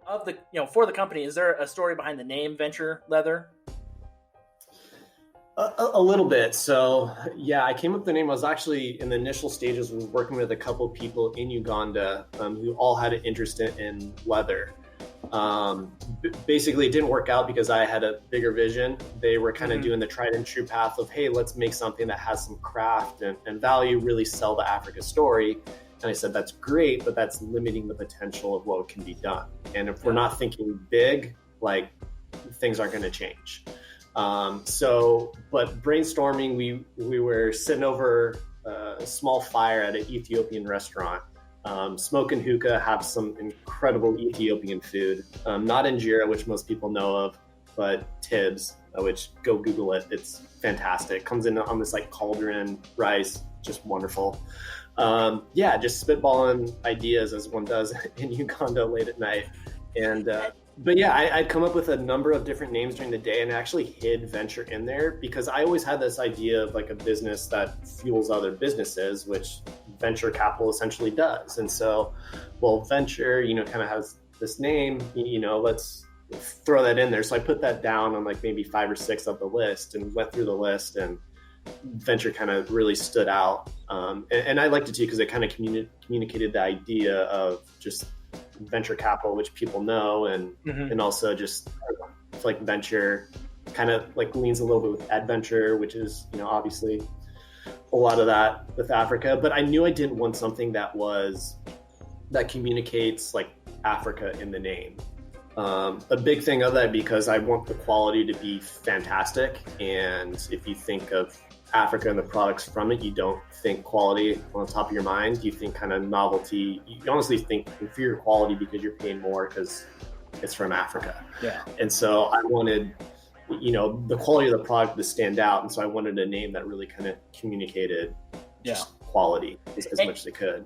of the, for the company, is there a story behind the name Venture Leather? A little bit. So yeah, I came up with the name. I was actually in the initial stages was working with a couple of people in Uganda who all had an interest in leather. Basically, it didn't work out because I had a bigger vision. They were kind of doing the tried and true path of, hey, let's make something that has some craft and value, really sell the Africa story. And I said, that's great, but that's limiting the potential of what can be done. And if we're not thinking big, like things aren't going to change. But brainstorming, we were sitting over a small fire at an Ethiopian restaurant, smoking hookah, have some incredible Ethiopian food, not injera, which most people know of, but tibs, which go Google it. It's fantastic. Comes in on this like cauldron rice, just wonderful. Just spitballing ideas as one does in Uganda late at night. But yeah, I'd come up with a number of different names during the day and actually hid venture in there because I always had this idea of like a business that fuels other businesses, which venture capital essentially does. And so, venture, kind of has this name, let's throw that in there. So I put that down on like maybe 5 or 6 of the list and went through the list, and venture kind of really stood out. And I liked it too because it kind of communicated the idea of just venture capital, which people know, and also just like venture kind of like leans a little bit with adventure, which is, obviously a lot of that with Africa. But I knew I didn't want something that communicates like Africa in the name. A big thing of that, because I want the quality to be fantastic. And if you think of Africa and the products from it, you don't think quality on the top of your mind. You think kind of novelty. You honestly think inferior quality because you're paying more because it's from Africa. Yeah. And so I wanted, the quality of the product to stand out. And so I wanted a name that really kind of communicated just quality as much as it could.